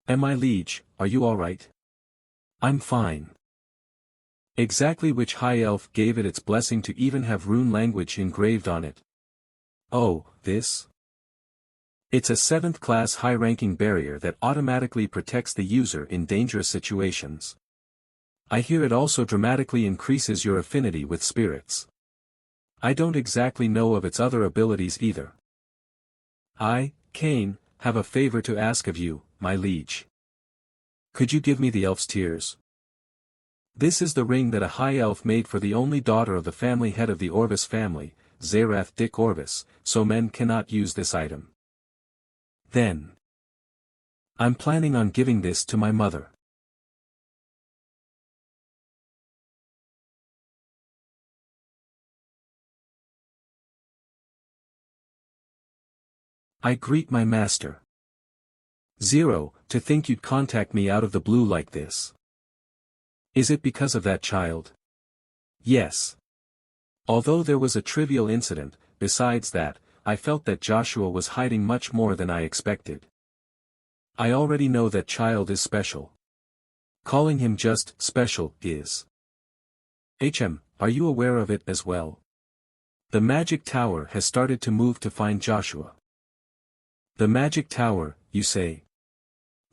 My liege, are you alright? I'm fine. Exactly which high elf gave it its blessing to even have rune language engraved on it? Oh, this? It's a 7th class high-ranking barrier that automatically protects the user in dangerous situations. I hear it also dramatically increases your affinity with spirits. I don't exactly know of its other abilities either. I, Cain, have a favor to ask of you, my liege. Could you give me the elf's tears? This is the ring that a high elf made for the only daughter of the family head of the Orvis family, Zerath Dick Orvis, so men cannot use this item. Then. I'm planning on giving this to my mother. I greet my master. 0, to think you'd contact me out of the blue like this. Is it because of that child? Yes. Although there was a trivial incident, besides that, I felt that Joshua was hiding much more than I expected. I already know that child is special. Calling him just special is. Are you aware of it as well? The magic tower has started to move to find Joshua. The magic tower, you say?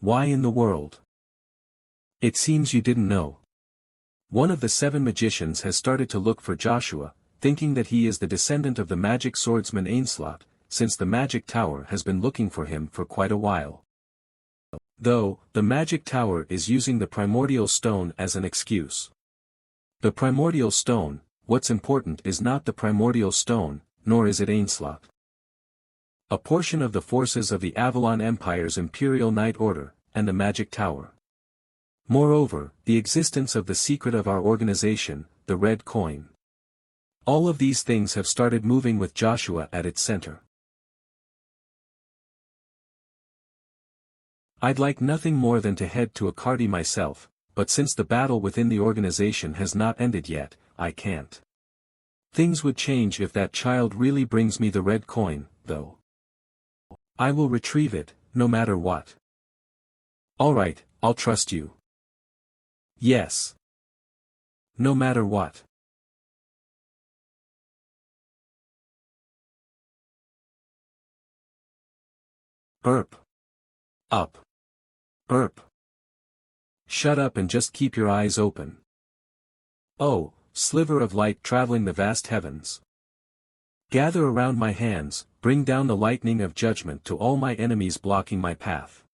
Why in the world? It seems you didn't know. One of the 7 magicians has started to look for Joshua, thinking that he is the descendant of the magic swordsman Ainslot, since the magic tower has been looking for him for quite a while. Though, the magic tower is using the primordial stone as an excuse. The primordial stone, what's important is not the primordial stone, nor is it Ainslot. A portion of the forces of the Avalon Empire's Imperial Knight Order, and the magic tower. Moreover, the existence of the secret of our organization, the red coin. All of these things have started moving with Joshua at its center. I'd like nothing more than to head to Akardi myself, but since the battle within the organization has not ended yet, I can't. Things would change if that child really brings me the red coin, though. I will retrieve it, no matter what. Alright, I'll trust you. Yes. No matter what. Burp. Up. Burp. Shut up and just keep your eyes open. Oh, sliver of light traveling the vast heavens. Gather around my hands, bring down the lightning of judgment to all my enemies blocking my path.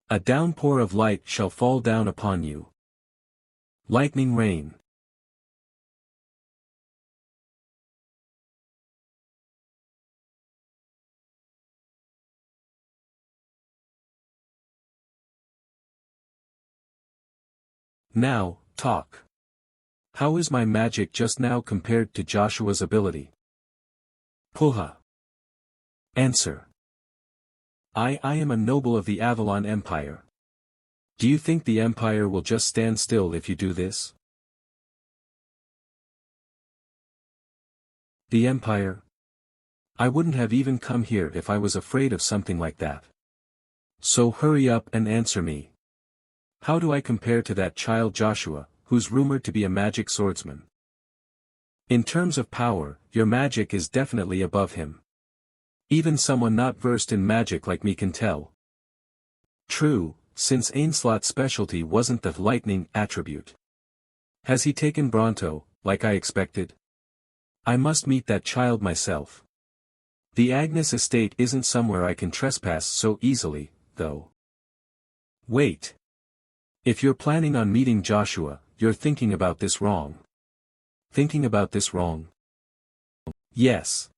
A downpour of light shall fall down upon you. Lightning rain. Now, talk. How is my magic just now compared to Joshua's ability? Puha. Answer. I am a noble of the Avalon Empire. Do you think the Empire will just stand still if you do this? The Empire? I wouldn't have even come here if I was afraid of something like that. So hurry up and answer me. How do I compare to that child Joshua, who's rumored to be a magic swordsman? In terms of power, your magic is definitely above him. Even someone not versed in magic like me can tell. True, since Ainslot's specialty wasn't the lightning attribute. Has he taken Bronto, like I expected? I must meet that child myself. The Agnes estate isn't somewhere I can trespass so easily, though. Wait. If you're planning on meeting Joshua, you're thinking about this wrong. Thinking about this wrong? Yes.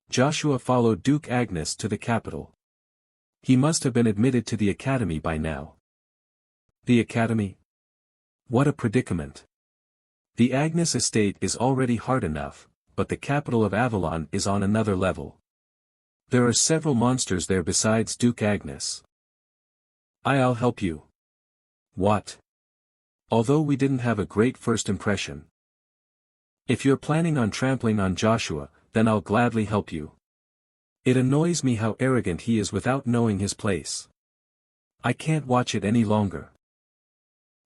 Joshua followed Duke Agnes to the capital. He must have been admitted to the academy by now. The academy? What a predicament. The Agnes estate is already hard enough, but the capital of Avalon is on another level. There are several monsters there besides Duke Agnes. I'll help you. What? Although we didn't have a great first impression. If you're planning on trampling on Joshua, then I'll gladly help you. It annoys me how arrogant he is without knowing his place. I can't watch it any longer.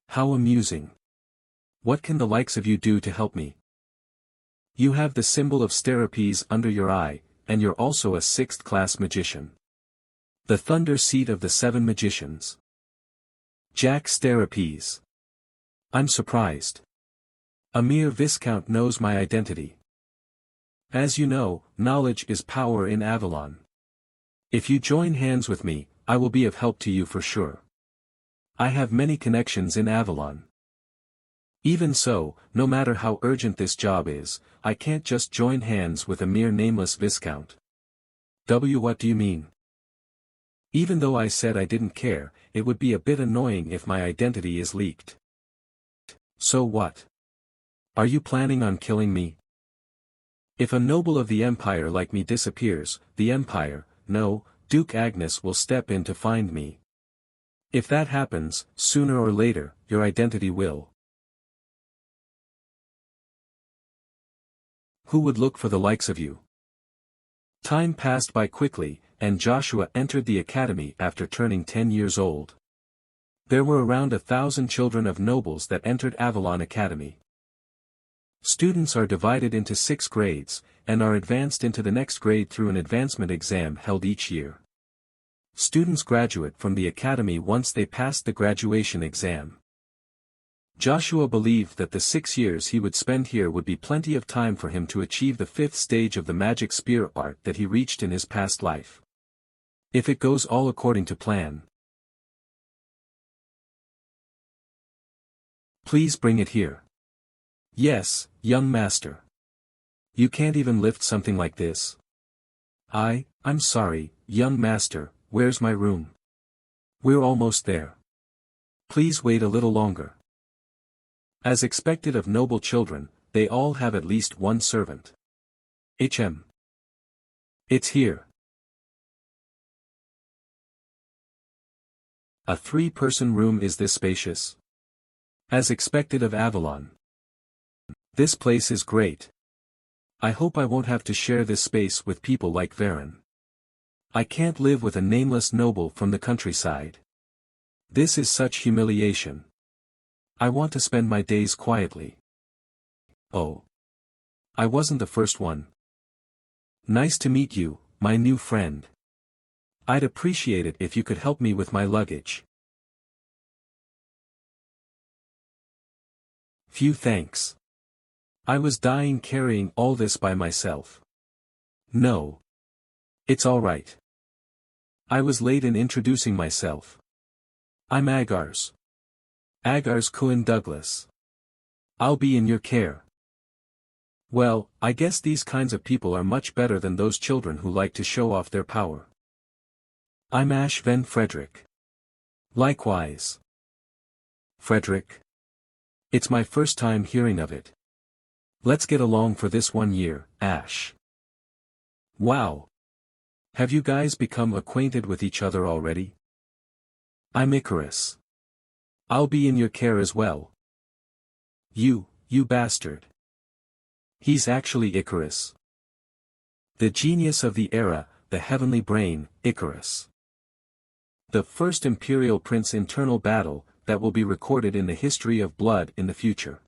How amusing. What can the likes of you do to help me? You have the symbol of Sterapes under your eye, and you're also a 6th-class magician. The thunder seat of the 7 magicians. Jack Sterapes. I'm surprised. A mere Viscount knows my identity. As you know, knowledge is power in Avalon. If you join hands with me, I will be of help to you for sure. I have many connections in Avalon. Even so, no matter how urgent this job is, I can't just join hands with a mere nameless Viscount. What do you mean? Even though I said I didn't care, it would be a bit annoying if my identity is leaked. So what? Are you planning on killing me? If a noble of the Empire like me disappears, the Empire, no, Duke Agnes will step in to find me. If that happens, sooner or later, your identity will. Who would look for the likes of you? Time passed by quickly, and Joshua entered the academy after turning 10 years old. There were around 1,000 children of nobles that entered Avalon Academy. Students are divided into 6 grades, and are advanced into the next grade through an advancement exam held each year. Students graduate from the academy once they pass the graduation exam. Joshua believed that the 6 years he would spend here would be plenty of time for him to achieve the 5th stage of the magic spear art that he reached in his past life. If it goes all according to plan. Please bring it here. Yes, young master. You can't even lift something like this. I'm sorry, young master, where's my room? We're almost there. Please wait a little longer. As expected of noble children, they all have at least one servant. It's here. A 3-person room. Is this spacious? As expected of Avalon. This place is great. I hope I won't have to share this space with people like Varen. I can't live with a nameless noble from the countryside. This is such humiliation. I want to spend my days quietly. Oh. I wasn't the first one. Nice to meet you, my new friend. I'd appreciate it if you could help me with my luggage. Few thanks. I was dying carrying all this by myself. No. It's all right. I was late in introducing myself. I'm Agars. Agars Cohen Douglas. I'll be in your care. Well, I guess these kinds of people are much better than those children who like to show off their power. I'm Ash Van Frederick. Likewise. Frederick. It's my first time hearing of it. Let's get along for this 1 year, Ash. Wow. Have you guys become acquainted with each other already? I'm Icarus. I'll be in your care as well. You bastard. He's actually Icarus. The genius of the era, the heavenly brain, Icarus. The first Imperial Prince internal battle, that will be recorded in the history of blood in the future.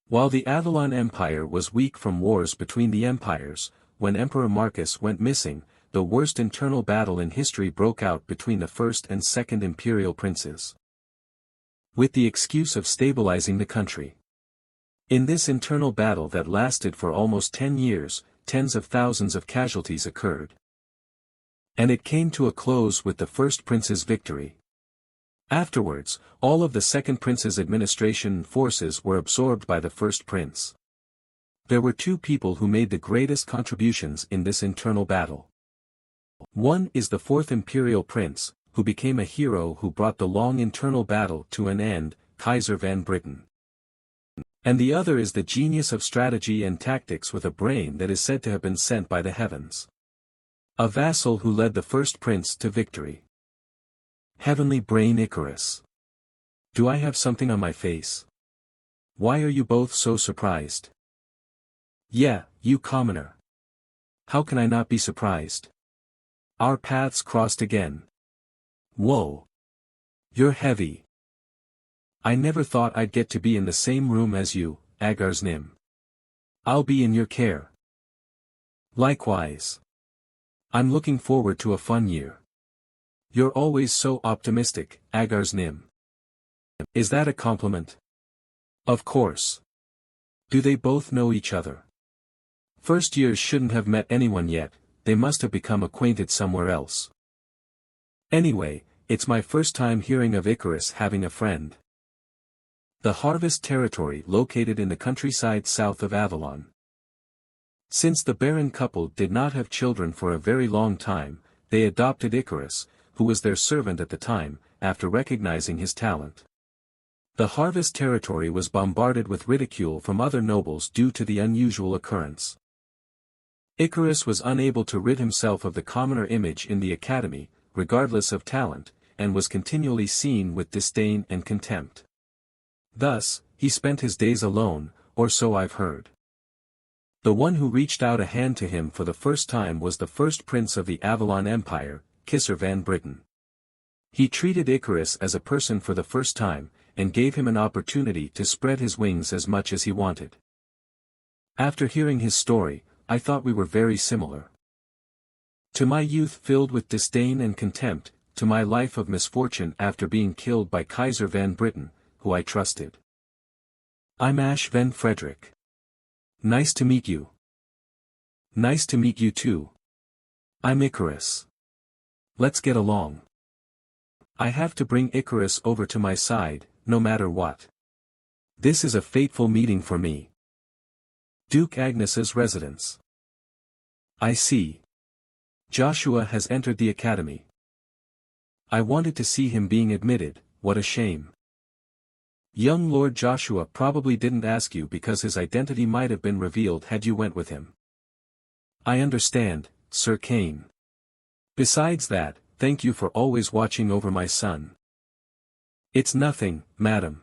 While the Avalon Empire was weak from wars between the empires, when Emperor Marcus went missing, the worst internal battle in history broke out between the first and second Imperial Princes. With the excuse of stabilizing the country. In this internal battle that lasted for almost 10 years, tens of thousands of casualties occurred. And it came to a close with the first prince's victory. Afterwards, all of the second prince's administration and forces were absorbed by the first prince. There were 2 people who made the greatest contributions in this internal battle. One is the 4th Imperial Prince, who became a hero who brought the long internal battle to an end, Kaiser Van Britten. And the other is the genius of strategy and tactics with a brain that is said to have been sent by the heavens. A vassal who led the first prince to victory. Heavenly brain Icarus. Do I have something on my face? Why are you both so surprised? Yeah, you commoner. How can I not be surprised? Our paths crossed again. Whoa. You're heavy. I never thought I'd get to be in the same room as you, Agar's Nim. I'll be in your care. Likewise. I'm looking forward to a fun year. You're always so optimistic, Agar's Nim. Is that a compliment? Of course. Do they both know each other? First years shouldn't have met anyone yet, they must have become acquainted somewhere else. Anyway, it's my first time hearing of Icarus having a friend. The Harvest Territory located in the countryside south of Avalon. Since the barren couple did not have children for a very long time, they adopted Icarus, who was their servant at the time, after recognizing his talent. The Harvest Territory was bombarded with ridicule from other nobles due to the unusual occurrence. Icarus was unable to rid himself of the commoner image in the academy, regardless of talent, and was continually seen with disdain and contempt. Thus, he spent his days alone, or so I've heard. The one who reached out a hand to him for the first time was the first prince of the Avalon Empire, Kisser Van Britten. He treated Icarus as a person for the first time, and gave him an opportunity to spread his wings as much as he wanted. After hearing his story, I thought we were very similar. To my youth filled with disdain and contempt, to my life of misfortune after being killed by Kaiser Van Britten, who I trusted. I'm Ash Van Frederick. Nice to meet you. Nice to meet you too. I'm Icarus. Let's get along. I have to bring Icarus over to my side, no matter what. This is a fateful meeting for me. Duke Agnes's residence. I see. Joshua has entered the academy. I wanted to see him being admitted, what a shame. Young Lord Joshua probably didn't ask you because his identity might have been revealed had you went with him. I understand, Sir Kane. Besides that, thank you for always watching over my son. It's nothing, madam.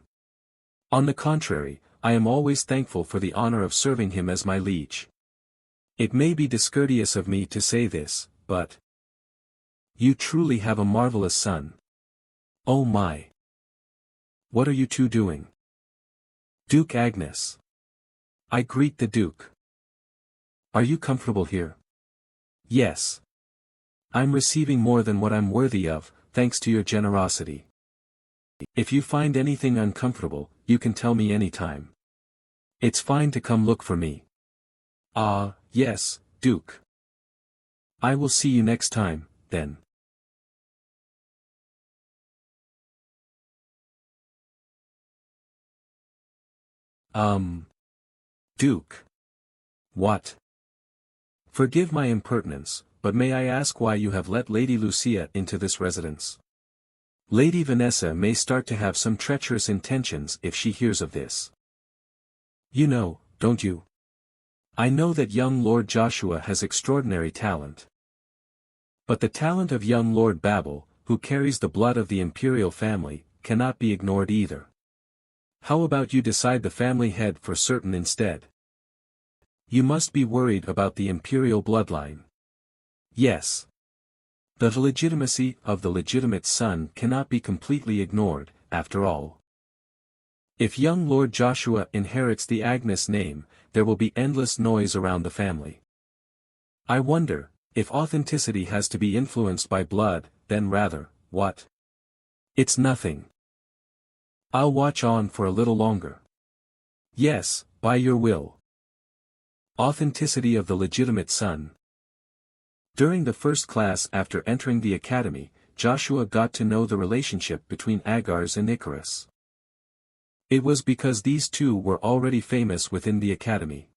On the contrary, I am always thankful for the honor of serving him as my liege. It may be discourteous of me to say this, but you truly have a marvelous son. Oh my. What are you two doing? Duke Agnes. I greet the Duke. Are you comfortable here? Yes. I'm receiving more than what I'm worthy of, thanks to your generosity. If you find anything uncomfortable, you can tell me anytime. It's fine to come look for me. Ah, yes, Duke. I will see you next time, then. Duke. What? Forgive my impertinence, but may I ask why you have let Lady Lucia into this residence? Lady Vanessa may start to have some treacherous intentions if she hears of this. You know, don't you? I know that young Lord Joshua has extraordinary talent. But the talent of young Lord Babel, who carries the blood of the imperial family, cannot be ignored either. How about you decide the family head for certain instead? You must be worried about the imperial bloodline. Yes. The legitimacy of the legitimate son cannot be completely ignored, after all. If young Lord Joshua inherits the Agnes name, there will be endless noise around the family. I wonder, if authenticity has to be influenced by blood, then rather, what? It's nothing. I'll watch on for a little longer. Yes, by your will. Authenticity of the legitimate son. During the first class after entering the academy, Joshua got to know the relationship between Agars and Icarus. It was because these two were already famous within the academy.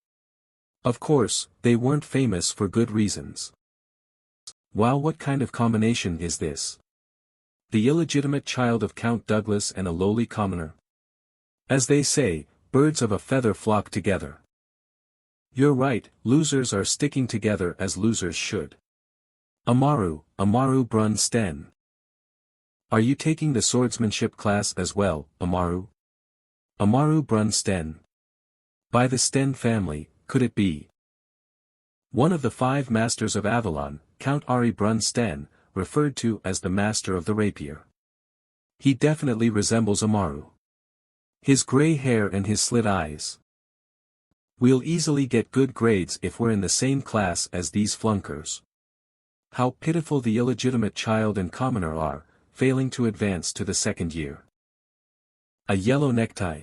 Of course, they weren't famous for good reasons. Wow, what kind of combination is this? The illegitimate child of Count Douglas and a lowly commoner. As they say, birds of a feather flock together. You're right, losers are sticking together as losers should. Amaru Brun Sten. Are you taking the swordsmanship class as well, Amaru? Amaru Brun Sten. By the Sten family, could it be? One of the 5 masters of Avalon, Count Ari Brun Sten, referred to as the master of the rapier. He definitely resembles Amaru. His gray hair and his slit eyes. We'll easily get good grades if we're in the same class as these flunkers. How pitiful the illegitimate child and commoner are, failing to advance to the second year. A yellow necktie.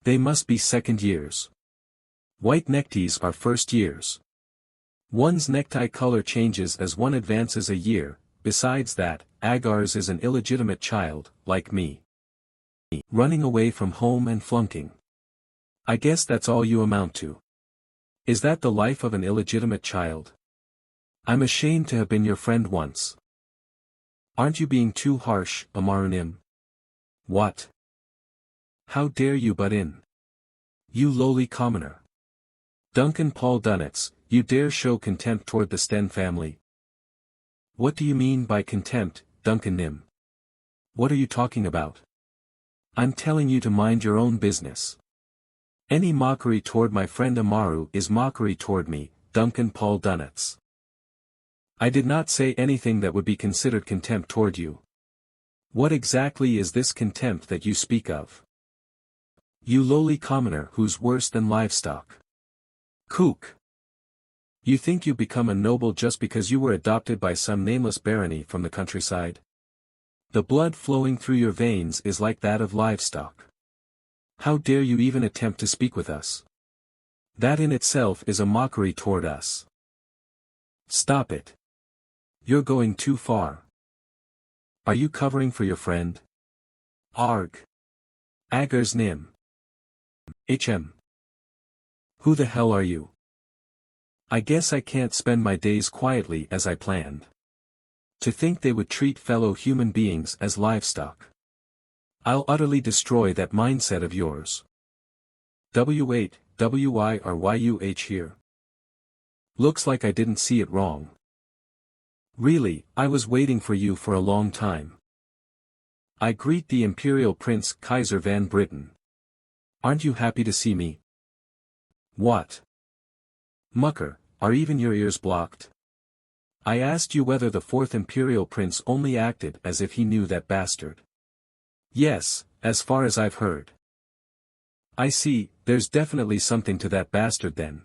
They must be second years. White neckties are first years. One's necktie color changes as one advances a year. Besides that, Agar's is an illegitimate child, like me. Running away from home and flunking. I guess that's all you amount to. Is that the life of an illegitimate child? I'm ashamed to have been your friend once. Aren't you being too harsh, Amarunim? What? How dare you butt in? You lowly commoner. Duncan Paul Dunnets, you dare show contempt toward the Sten family? What do you mean by contempt, Duncan Nim? What are you talking about? I'm telling you to mind your own business. Any mockery toward my friend Amaru is mockery toward me, Duncan Paul Dunnets. I did not say anything that would be considered contempt toward you. What exactly is this contempt that you speak of? You lowly commoner who's worse than livestock. Kook. You think you become a noble just because you were adopted by some nameless barony from the countryside? The blood flowing through your veins is like that of livestock. How dare you even attempt to speak with us? That in itself is a mockery toward us. Stop it. You're going too far. Are you covering for your friend? Arg. Agar's Nim. HM. Who the hell are you? I guess I can't spend my days quietly as I planned. To think they would treat fellow human beings as livestock. I'll utterly destroy that mindset of yours. W8, WI or YUH here. Looks like I didn't see it wrong. Really, I was waiting for you for a long time. I greet the Imperial Prince Kaiser van Britain. Aren't you happy to see me? What? Mucker, are even your ears blocked? I asked you whether the fourth Imperial Prince only acted as if he knew that bastard. Yes, as far as I've heard. I see, there's definitely something to that bastard then.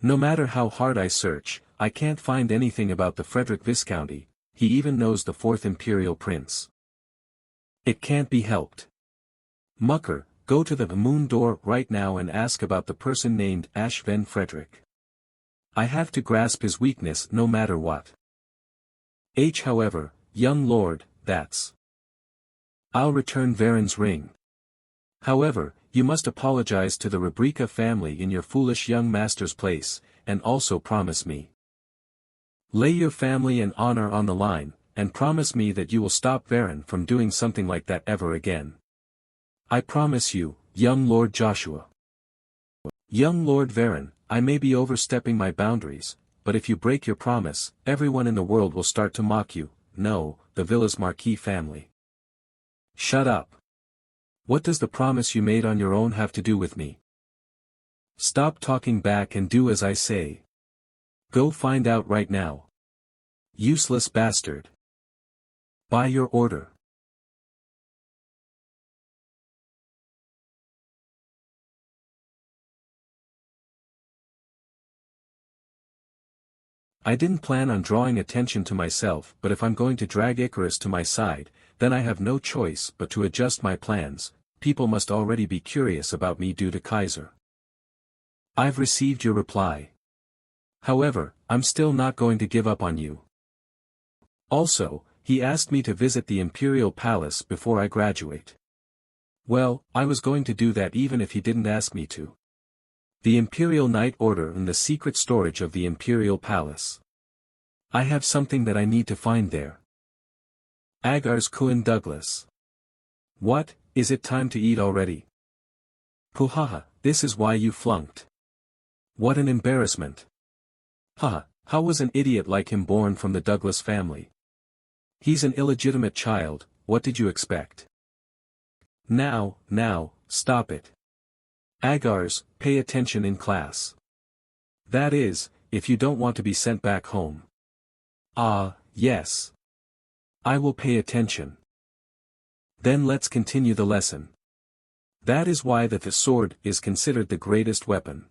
No matter how hard I search, I can't find anything about the Frederick Viscounty. He even knows the fourth Imperial Prince. It can't be helped. Mucker, go to the moon door right now and ask about the person named Ash Van Frederick. I have to grasp his weakness no matter what. However, young lord, that's. I'll return Varen's ring. However, you must apologize to the Rebrika family in your foolish young master's place, and also promise me. Lay your family and honor on the line, and promise me that you will stop Varen from doing something like that ever again. I promise you, young Lord Joshua. Young Lord Varen, I may be overstepping my boundaries, but if you break your promise, everyone in the world will start to mock you. No, the Villas Marquis family. Shut up. What does the promise you made on your own have to do with me? Stop talking back and do as I say. Go find out right now. Useless bastard. By your order. I didn't plan on drawing attention to myself, but if I'm going to drag Icarus to my side, then I have no choice but to adjust my plans. People must already be curious about me due to Kaiser. I've received your reply. However, I'm still not going to give up on you. Also, he asked me to visit the Imperial Palace before I graduate. Well, I was going to do that even if he didn't ask me to. The Imperial Night Order and the secret storage of the Imperial Palace. I have something that I need to find there. Agar's Cohen Douglas. What, is it time to eat already? Puhaha, this is why you flunked. What an embarrassment. Haha, how was an idiot like him born from the Douglas family? He's an illegitimate child, what did you expect? Now, stop it. Agars, pay attention in class. That is, if you don't want to be sent back home. Ah, yes. I will pay attention. Then let's continue the lesson. That is why the sword is considered the greatest weapon.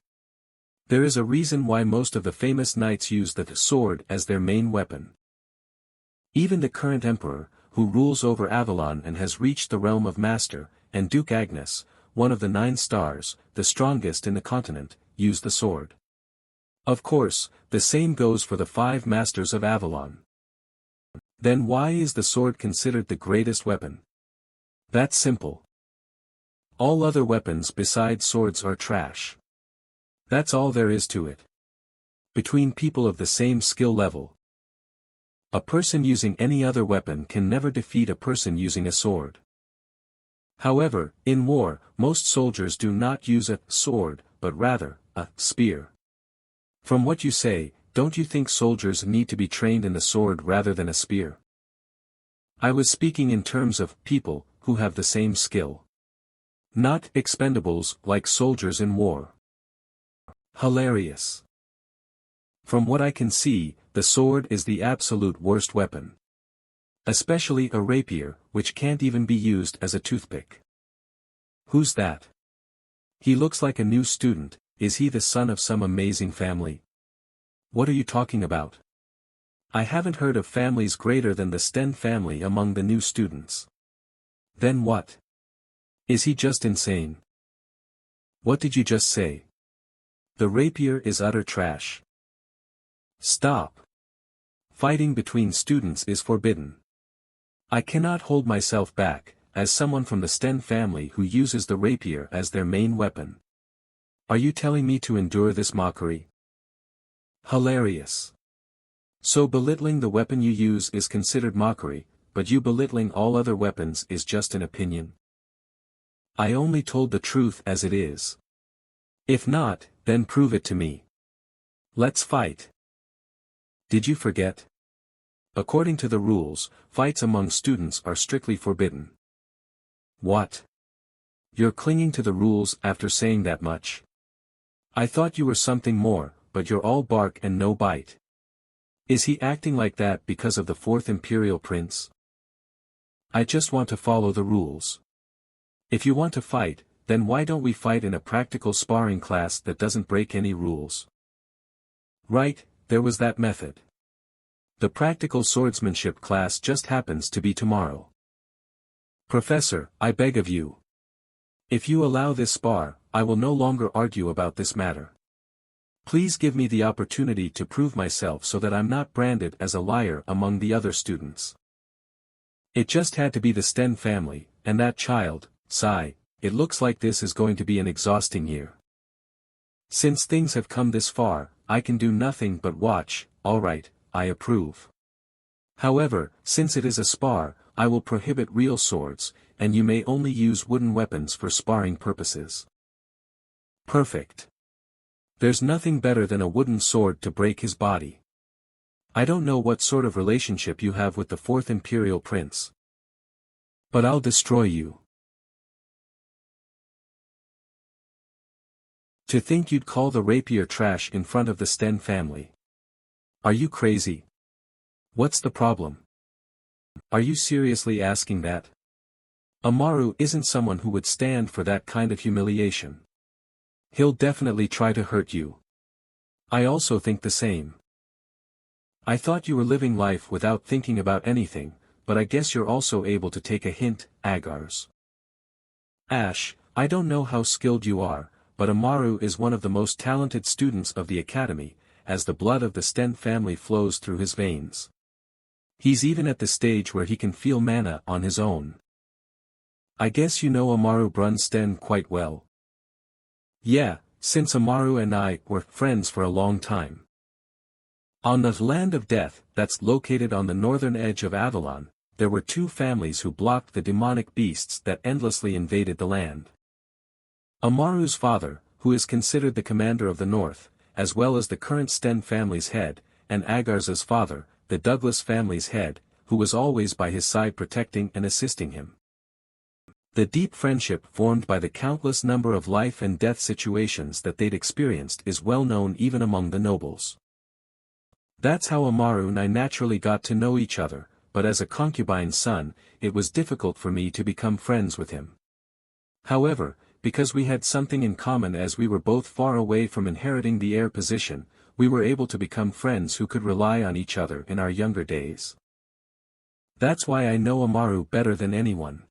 There is a reason why most of the famous knights use the sword as their main weapon. Even the current emperor, who rules over Avalon and has reached the realm of Master, and Duke Agnes, one of the 9 stars, the strongest in the continent, use the sword. Of course, the same goes for the 5 masters of Avalon. Then why is the sword considered the greatest weapon? That's simple. All other weapons besides swords are trash. That's all there is to it. Between people of the same skill level, a person using any other weapon can never defeat a person using a sword. However, in war, most soldiers do not use a sword, but rather, a spear. From what you say, don't you think soldiers need to be trained in the sword rather than a spear? I was speaking in terms of people who have the same skill. Not expendables like soldiers in war. Hilarious. From what I can see, the sword is the absolute worst weapon. Especially a rapier, which can't even be used as a toothpick. Who's that? He looks like a new student. Is he the son of some amazing family? What are you talking about? I haven't heard of families greater than the Sten family among the new students. Then what? Is he just insane? What did you just say? The rapier is utter trash. Stop. Fighting between students is forbidden. I cannot hold myself back, as someone from the Sten family who uses the rapier as their main weapon. Are you telling me to endure this mockery? Hilarious. So belittling the weapon you use is considered mockery, but you belittling all other weapons is just an opinion? I only told the truth as it is. If not, then prove it to me. Let's fight. Did you forget? According to the rules, fights among students are strictly forbidden. What? You're clinging to the rules after saying that much? I thought you were something more, but you're all bark and no bite. Is he acting like that because of the 4th Imperial Prince? I just want to follow the rules. If you want to fight, then why don't we fight in a practical sparring class that doesn't break any rules? Right, there was that method. The practical swordsmanship class just happens to be tomorrow. Professor, I beg of you. If you allow this spar, I will no longer argue about this matter. Please give me the opportunity to prove myself so that I'm not branded as a liar among the other students. It just had to be the Sten family, and that child, sigh, it looks like this is going to be an exhausting year. Since things have come this far, I can do nothing but watch. Alright, I approve. However, since it is a spar, I will prohibit real swords, and you may only use wooden weapons for sparring purposes. Perfect. There's nothing better than a wooden sword to break his body. I don't know what sort of relationship you have with the 4th Imperial Prince. But I'll destroy you. To think you'd call the rapier trash in front of the Sten family. Are you crazy? What's the problem? Are you seriously asking that? Amaru isn't someone who would stand for that kind of humiliation. He'll definitely try to hurt you. I also think the same. I thought you were living life without thinking about anything, but I guess you're also able to take a hint, Agars. Ash, I don't know how skilled you are, but Amaru is one of the most talented students of the academy, as the blood of the Sten family flows through his veins. He's even at the stage where he can feel mana on his own. I guess you know Amaru Brun Sten quite well. Yeah, since Amaru and I were friends for a long time. On the Land of Death, that's located on the northern edge of Avalon, there were 2 families who blocked the demonic beasts that endlessly invaded the land. Amaru's father, who is considered the commander of the north, as well as the current Sten family's head, and Agars's father, the Douglas family's head, who was always by his side protecting and assisting him. The deep friendship formed by the countless number of life and death situations that they'd experienced is well known even among the nobles. That's how Amaru and I naturally got to know each other, but as a concubine's son, it was difficult for me to become friends with him. However, because we had something in common as we were both far away from inheriting the heir position, we were able to become friends who could rely on each other in our younger days. That's why I know Amaru better than anyone.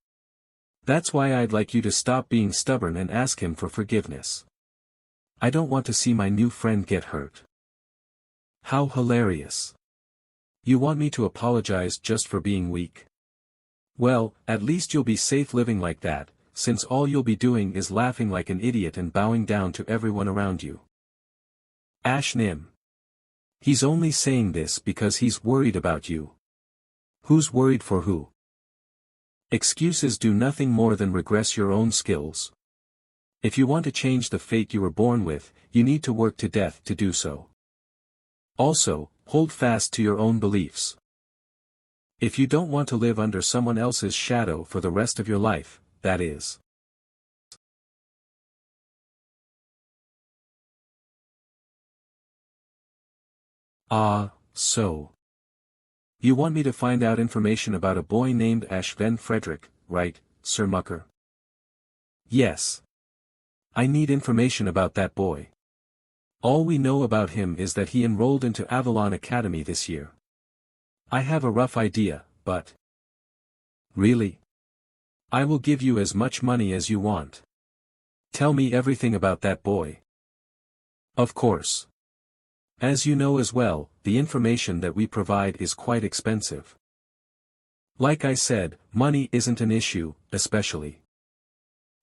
That's why I'd like you to stop being stubborn and ask him for forgiveness. I don't want to see my new friend get hurt. How hilarious. You want me to apologize just for being weak? Well, at least you'll be safe living like that, since all you'll be doing is laughing like an idiot and bowing down to everyone around you. Ash Nim. He's only saying this because he's worried about you. Who's worried for who? Excuses do nothing more than regress your own skills. If you want to change the fate you were born with, you need to work to death to do so. Also, hold fast to your own beliefs. If you don't want to live under someone else's shadow for the rest of your life, that is. Ah, so. You want me to find out information about a boy named Ash Van Frederick, right, Sir Mucker? Yes. I need information about that boy. All we know about him is that he enrolled into Avalon Academy this year. I have a rough idea, but... Really? I will give you as much money as you want. Tell me everything about that boy. Of course. As you know as well, the information that we provide is quite expensive. Like I said, money isn't an issue, especially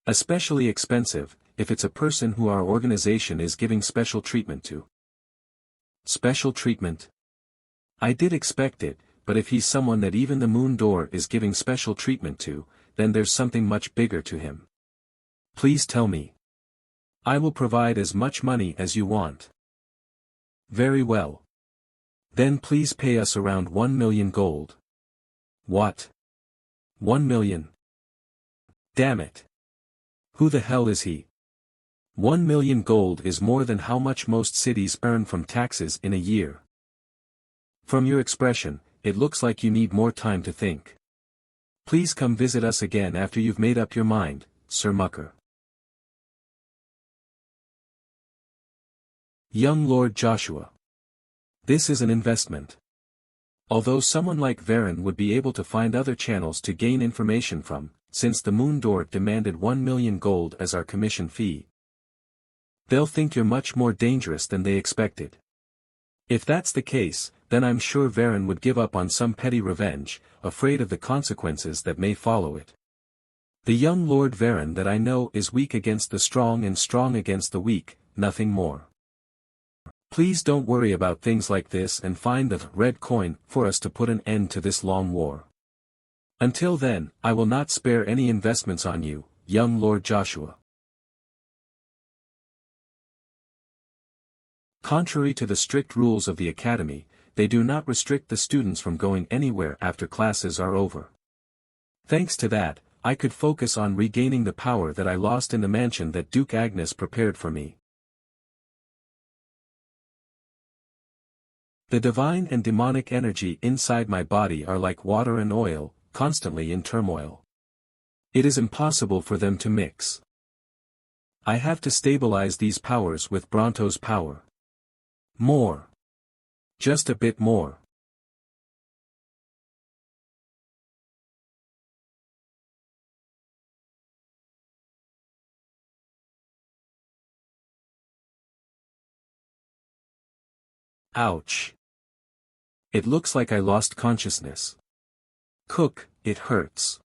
expensive, if it's a person who our organization is giving special treatment to. Special treatment? I did expect it, but if he's someone that even the Moon Door is giving special treatment to, then there's something much bigger to him. Please tell me. I will provide as much money as you want. Very well. Then please pay us around 1 million gold. What? 1 million? Damn it. Who the hell is he? 1 million gold is more than how much most cities earn from taxes in a year. From your expression, it looks like you need more time to think. Please come visit us again after you've made up your mind, Sir Mucker. Young Lord Joshua. This is an investment. Although someone like Varen would be able to find other channels to gain information from, since the Moon Door demanded 1 million gold as our commission fee, they'll think you're much more dangerous than they expected. If that's the case, then I'm sure Varen would give up on some petty revenge, afraid of the consequences that may follow it. The young Lord Varen that I know is weak against the strong and strong against the weak, nothing more. Please don't worry about things like this and find the red coin for us to put an end to this long war. Until then, I will not spare any investments on you, young Lord Joshua. Contrary to the strict rules of the Academy, they do not restrict the students from going anywhere after classes are over. Thanks to that, I could focus on regaining the power that I lost in the mansion that Duke Agnes prepared for me. The divine and demonic energy inside my body are like water and oil, constantly in turmoil. It is impossible for them to mix. I have to stabilize these powers with Bronto's power. More. Just a bit more. Ouch. It looks like I lost consciousness. Cook, it hurts.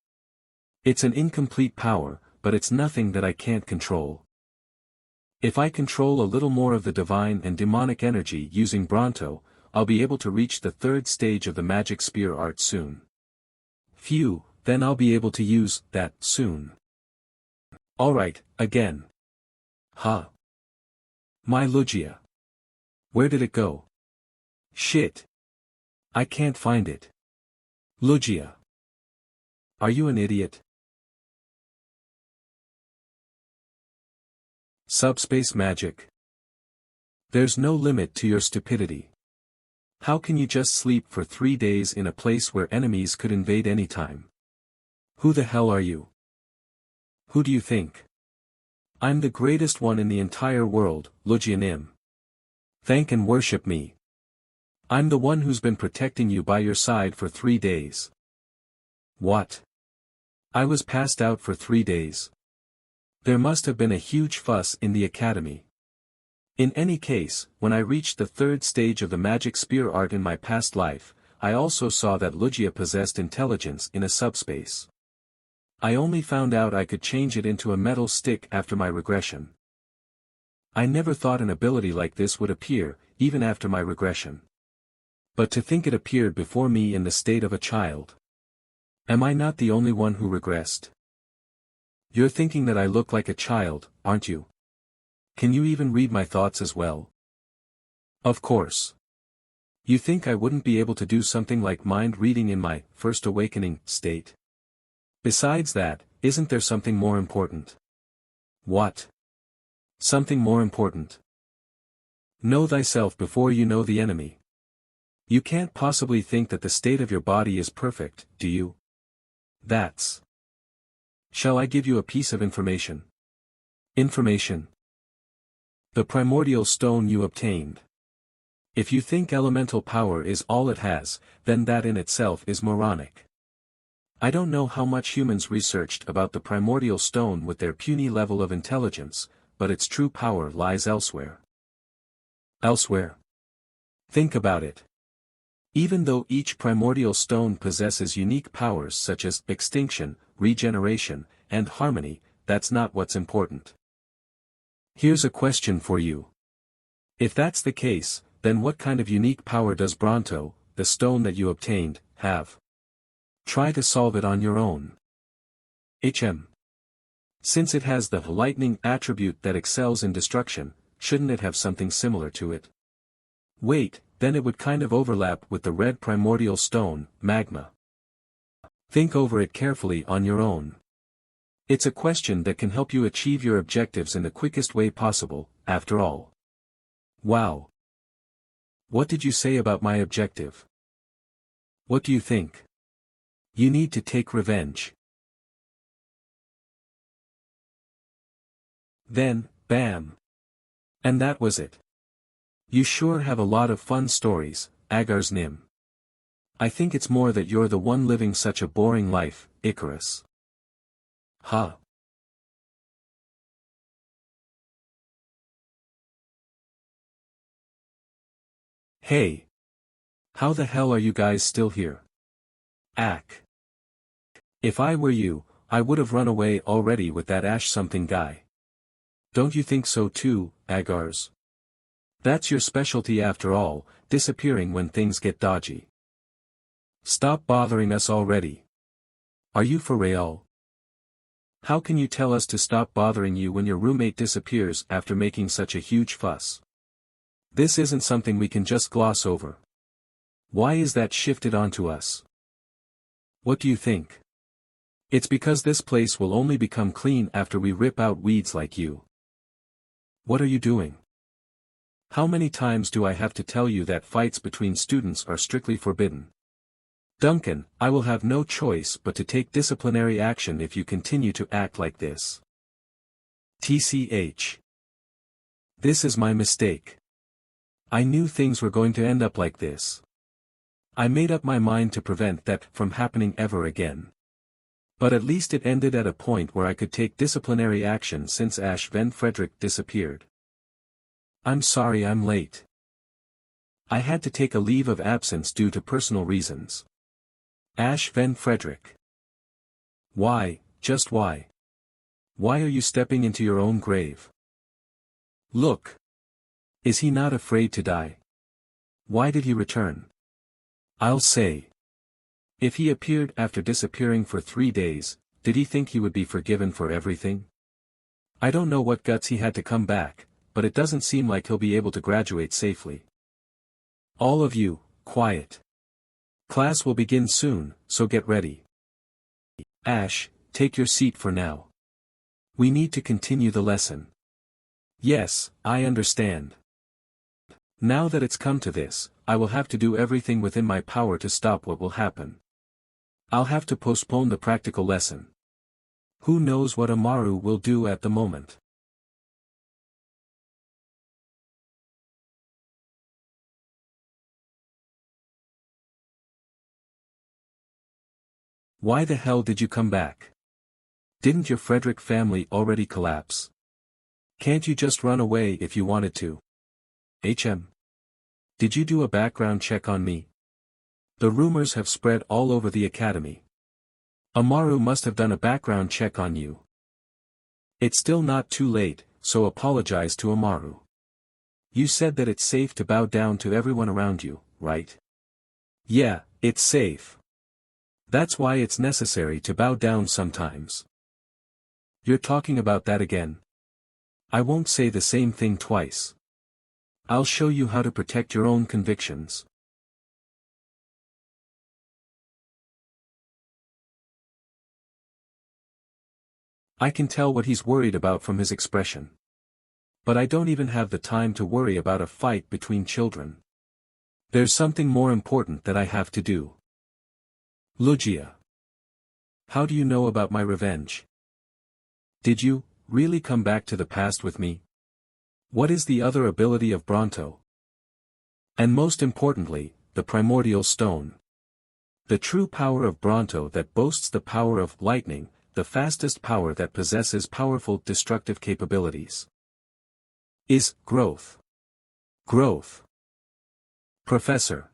It's an incomplete power, but it's nothing that I can't control. If I control a little more of the divine and demonic energy using Bronto, I'll be able to reach the third stage of the magic spear art soon. Phew, then I'll be able to use that soon. Alright, again. Huh. My Lugia. Where did it go? Shit. I can't find it. Lugia. Are you an idiot? Subspace magic. There's no limit to your stupidity. How can you just sleep for 3 days in a place where enemies could invade anytime? Who the hell are you? Who do you think? I'm the greatest one in the entire world, Lujianim. Thank and worship me. I'm the one who's been protecting you by your side for 3 days. What? I was passed out for 3 days. There must have been a huge fuss in the academy. In any case, when I reached the 3rd stage of the magic spear art in my past life, I also saw that Lugia possessed intelligence in a subspace. I only found out I could change it into a metal stick after my regression. I never thought an ability like this would appear, even after my regression. But to think it appeared before me in the state of a child. Am I not the only one who regressed? You're thinking that I look like a child, aren't you? Can you even read my thoughts as well? Of course. You think I wouldn't be able to do something like mind reading in my first awakening state? Besides that, isn't there something more important? What? Something more important. Know thyself before you know the enemy. You can't possibly think that the state of your body is perfect, do you? That's. Shall I give you a piece of information? Information. The primordial stone you obtained. If you think elemental power is all it has, then that in itself is moronic. I don't know how much humans researched about the primordial stone with their puny level of intelligence, but its true power lies elsewhere. Elsewhere? Think about it. Even though each primordial stone possesses unique powers such as extinction, regeneration, and harmony, that's not what's important. Here's a question for you. If that's the case, then what kind of unique power does Bronto, the stone that you obtained, have? Try to solve it on your own. Since it has the lightning attribute that excels in destruction, shouldn't it have something similar to it? Wait, then it would kind of overlap with the red primordial stone, magma. Think over it carefully on your own. It's a question that can help you achieve your objectives in the quickest way possible, after all. Wow. What did you say about my objective? What do you think? You need to take revenge. Then, bam. And that was it. You sure have a lot of fun stories, Agar's Nim. I think it's more that you're the one living such a boring life, Icarus. Huh. Hey. How the hell are you guys still here? Ack. If I were you, I would have run away already with that Ash something guy. Don't you think so too, Agars? That's your specialty after all, disappearing when things get dodgy. Stop bothering us already. Are you for real? How can you tell us to stop bothering you when your roommate disappears after making such a huge fuss? This isn't something we can just gloss over. Why is that shifted onto us? What do you think? It's because this place will only become clean after we rip out weeds like you. What are you doing? How many times do I have to tell you that fights between students are strictly forbidden? Duncan, I will have no choice but to take disciplinary action if you continue to act like this. TCH. This is my mistake. I knew things were going to end up like this. I made up my mind to prevent that from happening ever again. But at least it ended at a point where I could take disciplinary action since Ash Van Frederick disappeared. I'm sorry I'm late. I had to take a leave of absence due to personal reasons. Ash Van Frederick. Why, just why? Why are you stepping into your own grave? Look. Is he not afraid to die? Why did he return? I'll say. If he appeared after disappearing for 3 days, did he think he would be forgiven for everything? I don't know what guts he had to come back, but it doesn't seem like he'll be able to graduate safely. All of you, quiet. Class will begin soon, so get ready. Ash, take your seat for now. We need to continue the lesson. Yes, I understand. Now that it's come to this, I will have to do everything within my power to stop what will happen. I'll have to postpone the practical lesson. Who knows what Amaru will do at the moment? Why the hell did you come back? Didn't your Frederick family already collapse? Can't you just run away if you wanted to? Did you do a background check on me? The rumors have spread all over the academy. Amaru must have done a background check on you. It's still not too late, so apologize to Amaru. You said that it's safe to bow down to everyone around you, right? Yeah, it's safe. That's why it's necessary to bow down sometimes. You're talking about that again. I won't say the same thing twice. I'll show you how to protect your own convictions. I can tell what he's worried about from his expression. But I don't even have the time to worry about a fight between children. There's something more important that I have to do. Lugia. How do you know about my revenge? Did you, really come back to the past with me? What is the other ability of Bronto? And most importantly, the primordial stone. The true power of Bronto that boasts the power of lightning, the fastest power that possesses powerful destructive capabilities. Is growth. Growth. Professor.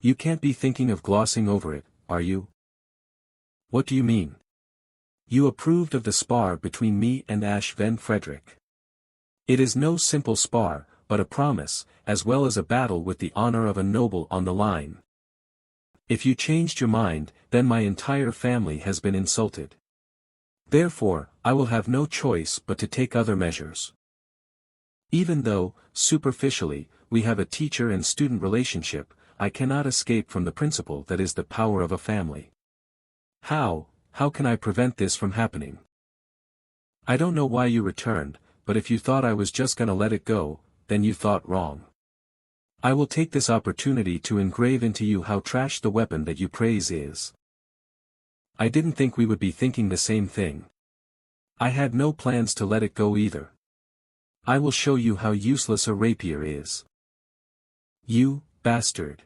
You can't be thinking of glossing over it, are you? What do you mean? You approved of the spar between me and Ash Van Frederick. It is no simple spar, but a promise, as well as a battle with the honor of a noble on the line. If you changed your mind, then my entire family has been insulted. Therefore, I will have no choice but to take other measures. Even though, superficially, we have a teacher and student relationship, I cannot escape from the principle that is the power of a family. How can I prevent this from happening? I don't know why you returned, but if you thought I was just gonna let it go, then you thought wrong. I will take this opportunity to engrave into you how trash the weapon that you praise is. I didn't think we would be thinking the same thing. I had no plans to let it go either. I will show you how useless a rapier is. You, bastard.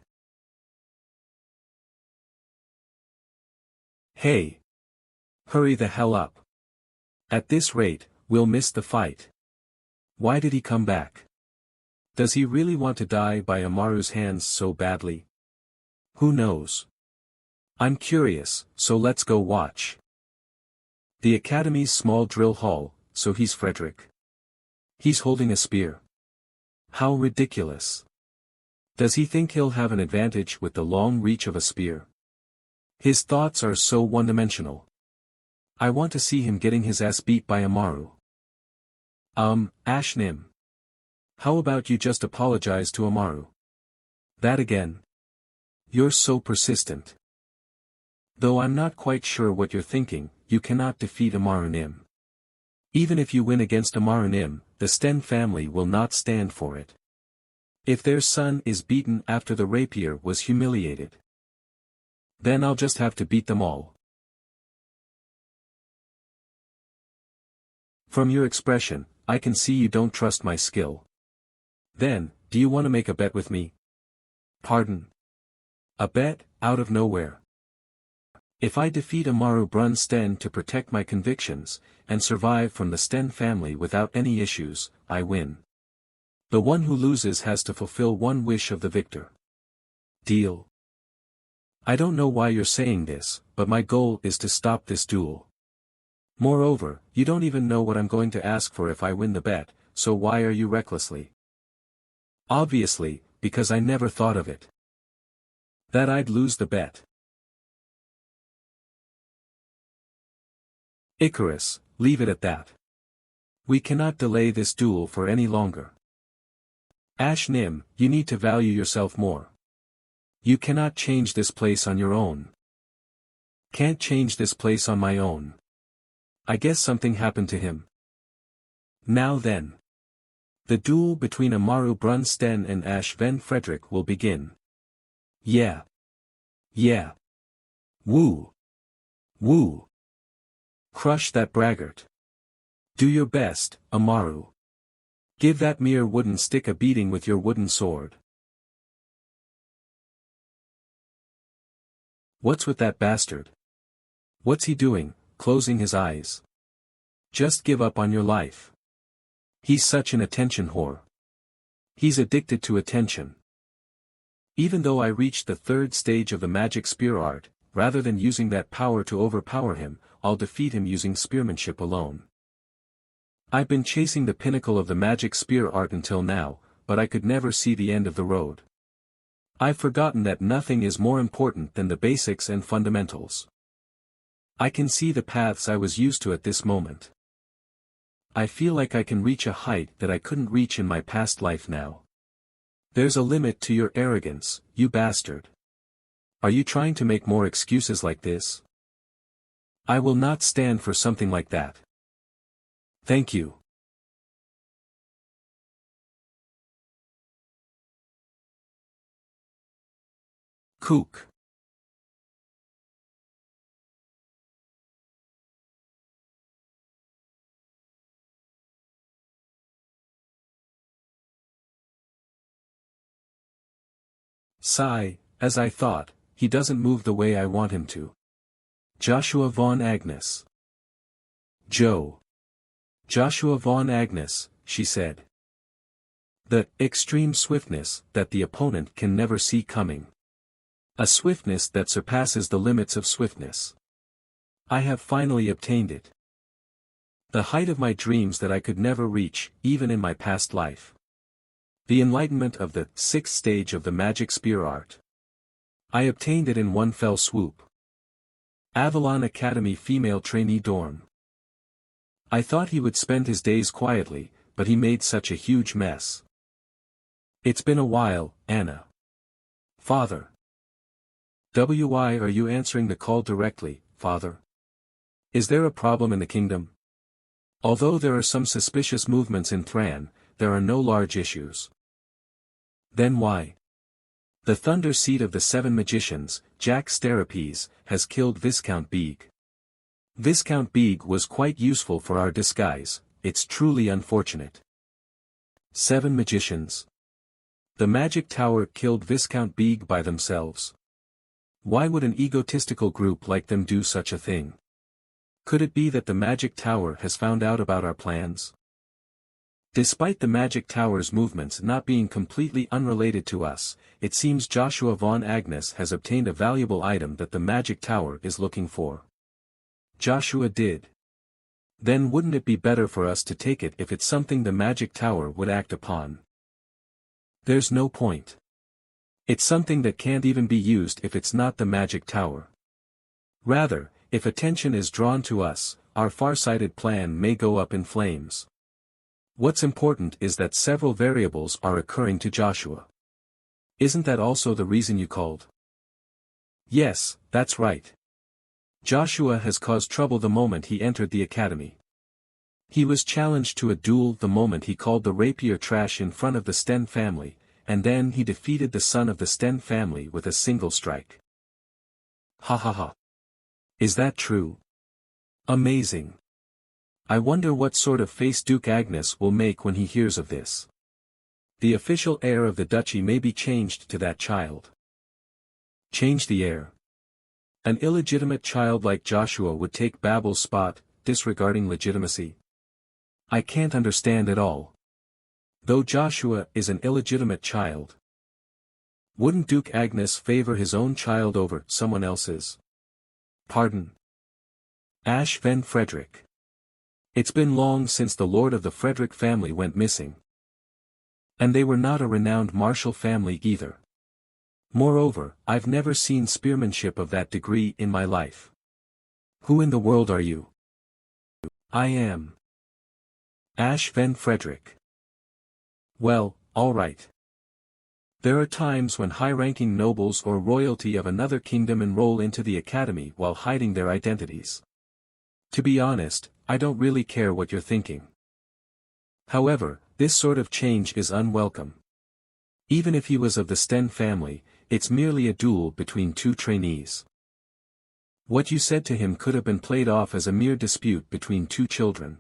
Hey. Hurry the hell up. At this rate, we'll miss the fight. Why did he come back? Does he really want to die by Amaru's hands so badly? Who knows? I'm curious, so let's go watch. The Academy's small drill hall, so he's Frederick. He's holding a spear. How ridiculous. Does he think he'll have an advantage with the long reach of a spear? His thoughts are so one-dimensional. I want to see him getting his ass beat by Amaru. Ashnim. How about you just apologize to Amaru? That again. You're so persistent. Though I'm not quite sure what you're thinking, you cannot defeat Amaru Nim. Even if you win against Amaru Nim, the Sten family will not stand for it. If their son is beaten after the rapier was humiliated, then I'll just have to beat them all. From your expression, I can see you don't trust my skill. Then, do you want to make a bet with me? Pardon? A bet, out of nowhere. If I defeat Amaru Brun Sten to protect my convictions, and survive from the Sten family without any issues, I win. The one who loses has to fulfill one wish of the victor. Deal? I don't know why you're saying this, but my goal is to stop this duel. Moreover, you don't even know what I'm going to ask for if I win the bet, so why are you recklessly? Obviously, because I never thought of it. That I'd lose the bet. Icarus, leave it at that. We cannot delay this duel for any longer. Ash Nim, you need to value yourself more. You cannot change this place on your own. Can't change this place on my own. I guess something happened to him. Now then. The duel between Amaru Brunsten and Ash Van Frederick will begin. Yeah. Yeah. Woo. Woo. Crush that braggart. Do your best, Amaru. Give that mere wooden stick a beating with your wooden sword. What's with that bastard? What's he doing, closing his eyes? Just give up on your life. He's such an attention whore. He's addicted to attention. Even though I reached the third stage of the magic spear art, rather than using that power to overpower him, I'll defeat him using spearmanship alone. I've been chasing the pinnacle of the magic spear art until now, but I could never see the end of the road. I've forgotten that nothing is more important than the basics and fundamentals. I can see the paths I was used to at this moment. I feel like I can reach a height that I couldn't reach in my past life now. There's a limit to your arrogance, you bastard. Are you trying to make more excuses like this? I will not stand for something like that. Thank you. Kook. Sigh, as I thought, he doesn't move the way I want him to. Joshua von Agnes. Joe. Joshua von Agnes, she said. The extreme swiftness that the opponent can never see coming. A swiftness that surpasses the limits of swiftness. I have finally obtained it. The height of my dreams that I could never reach, even in my past life. The enlightenment of the sixth stage of the magic spear art. I obtained it in one fell swoop. Avalon Academy Female Trainee Dorm. I thought he would spend his days quietly, but he made such a huge mess. It's been a while, Anna. Father. Why are you answering the call directly, Father? Is there a problem in the kingdom? Although there are some suspicious movements in Thran, there are no large issues. Then why? The thunder seed of the seven magicians, Jack Starapes, has killed Viscount Beeg. Viscount Beeg was quite useful for our disguise, it's truly unfortunate. 7 magicians. The magic tower killed Viscount Beeg by themselves. Why would an egotistical group like them do such a thing? Could it be that the magic tower has found out about our plans? Despite the magic tower's movements not being completely unrelated to us, it seems Joshua von Agnes has obtained a valuable item that the magic tower is looking for. Joshua did. Then wouldn't it be better for us to take it if it's something the magic tower would act upon? There's no point. It's something that can't even be used if it's not the magic tower. Rather, if attention is drawn to us, our far-sighted plan may go up in flames. What's important is that several variables are occurring to Joshua. Isn't that also the reason you called? Yes, that's right. Joshua has caused trouble the moment he entered the academy. He was challenged to a duel the moment he called the rapier trash in front of the Sten family, and then he defeated the son of the Sten family with a single strike. Ha ha ha. Is that true? Amazing. I wonder what sort of face Duke Agnes will make when he hears of this. The official heir of the duchy may be changed to that child. Change the heir. An illegitimate child like Joshua would take Babel's spot, disregarding legitimacy. I can't understand it all. Though Joshua is an illegitimate child. Wouldn't Duke Agnes favor his own child over someone else's? Pardon. Ash Van Frederick. It's been long since the lord of the Frederick family went missing. And they were not a renowned martial family either. Moreover, I've never seen spearmanship of that degree in my life. Who in the world are you? I am Ash Van Frederick. Well, all right. There are times when high-ranking nobles or royalty of another kingdom enroll into the academy while hiding their identities. To be honest, I don't really care what you're thinking. However, This sort of change is unwelcome. Even if he was of the Sten family, it's merely a duel between two trainees. What you said to him could have been played off as a mere dispute between two children.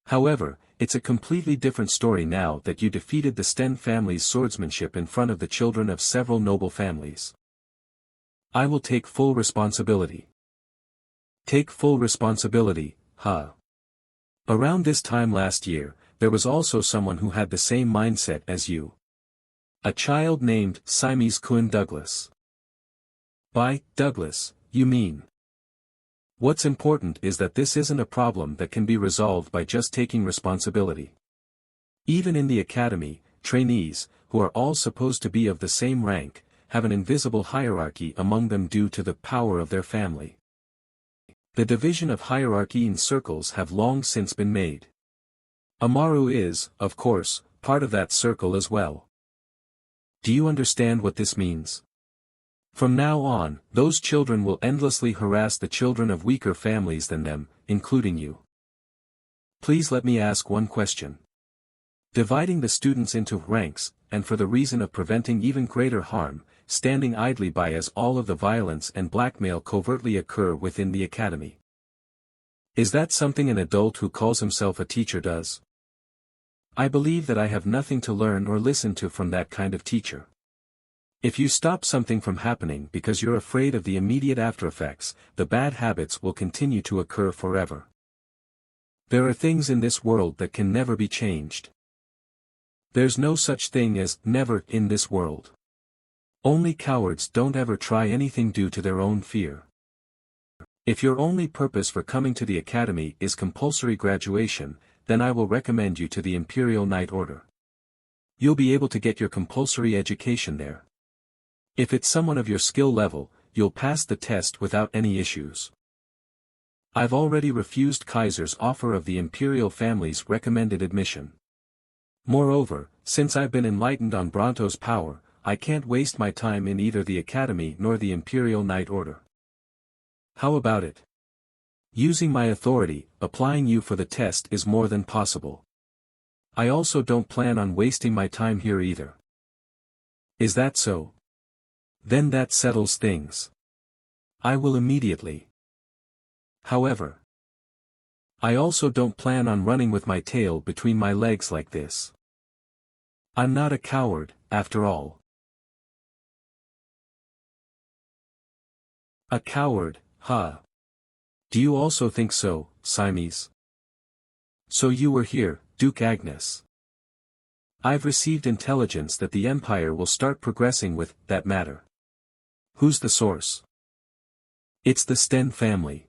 However, it's a completely different story now that you defeated the Sten family's swordsmanship in front of the children of several noble families. I will take full responsibility. Take full responsibility, huh? Around this time last year, there was also someone who had the same mindset as you. A child named Siamese Quinn Douglas. By Douglas, you mean? What's important is that this isn't a problem that can be resolved by just taking responsibility. Even in the academy, trainees, who are all supposed to be of the same rank, have an invisible hierarchy among them due to the power of their family. The division of hierarchy in circles have long since been made. Amaru is, of course, part of that circle as well. Do you understand what this means? From now on, those children will endlessly harass the children of weaker families than them, including you. Please let me ask one question. Dividing the students into ranks, and for the reason of preventing even greater harm, standing idly by as all of the violence and blackmail covertly occur within the academy. Is that something an adult who calls himself a teacher does? I believe that I have nothing to learn or listen to from that kind of teacher. If you stop something from happening because you're afraid of the immediate aftereffects, the bad habits will continue to occur forever. There are things in this world that can never be changed. There's no such thing as never in this world. Only cowards don't ever try anything due to their own fear. If your only purpose for coming to the academy is compulsory graduation, then I will recommend you to the Imperial Knight Order. You'll be able to get your compulsory education there. If it's someone of your skill level, you'll pass the test without any issues. I've already refused Kaiser's offer of the Imperial family's recommended admission. Moreover, since I've been enlightened on Bronto's power, I can't waste my time in either the Academy nor the Imperial Knight Order. How about it? Using my authority, applying you for the test is more than possible. I also don't plan on wasting my time here either. Is that so? Then that settles things. I will immediately. However, I also don't plan on running with my tail between my legs like this. I'm not a coward, after all. A coward, huh? Do you also think so, Siamese? So you were here, Duke Agnes. I've received intelligence that the Empire will start progressing with that matter. Who's the source? It's the Sten family.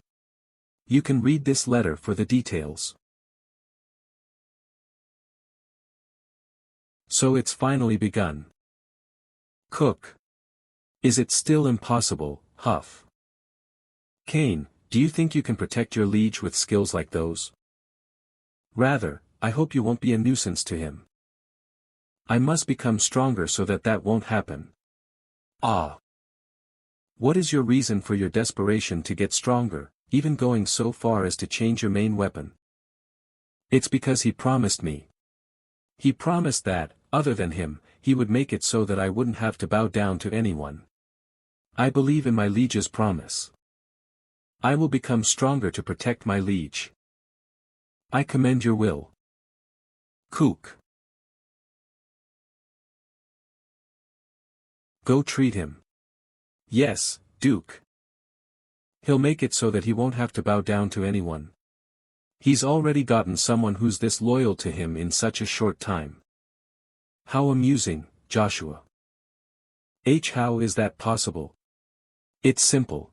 You can read this letter for the details. So it's finally begun. Cook. Is it still impossible, Huff? Kane, do you think you can protect your liege with skills like those? Rather, I hope you won't be a nuisance to him. I must become stronger so that that won't happen. Ah. What is your reason for your desperation to get stronger, even going so far as to change your main weapon? It's because he promised me. He promised that, other than him, he would make it so that I wouldn't have to bow down to anyone. I believe in my liege's promise. I will become stronger to protect my liege. I commend your will. Cook. Go treat him. Yes, Duke. He'll make it so that he won't have to bow down to anyone. He's already gotten someone who's this loyal to him in such a short time. How amusing, Joshua. How is that possible? It's simple.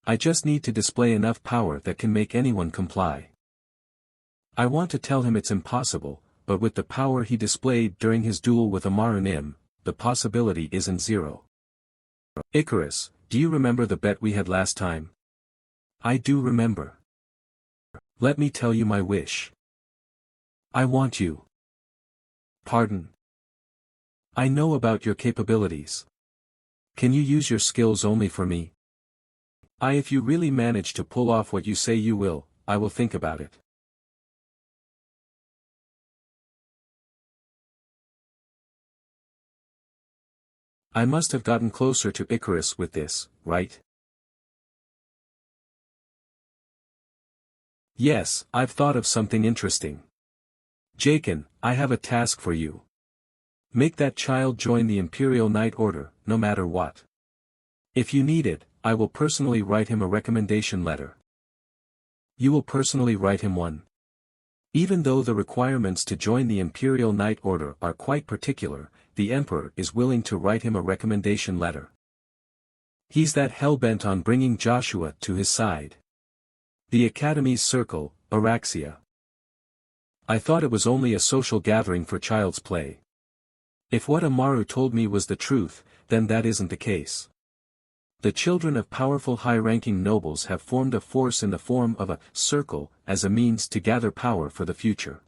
I just need to display enough power that can make anyone comply. I want to tell him it's impossible, but with the power he displayed during his duel with Amaru Nim, the possibility isn't zero. Icarus, do you remember the bet we had last time? I do remember. Let me tell you my wish. I want you. Pardon? I know about your capabilities. Can you use your skills only for me? If you really manage to pull off what you say you will, I will think about it. I must have gotten closer to Icarus with this, right? Yes, I've thought of something interesting. Jaken, I have a task for you. Make that child join the Imperial Knight Order, no matter what. If you need it, I will personally write him a recommendation letter. You will personally write him one? Even though the requirements to join the Imperial Knight Order are quite particular, the Emperor is willing to write him a recommendation letter. He's that hell-bent on bringing Joshua to his side. The Academy's circle, Araxia. I thought it was only a social gathering for child's play. If what Amaru told me was the truth, then that isn't the case. The children of powerful high-ranking nobles have formed a force in the form of a circle as a means to gather power for the future.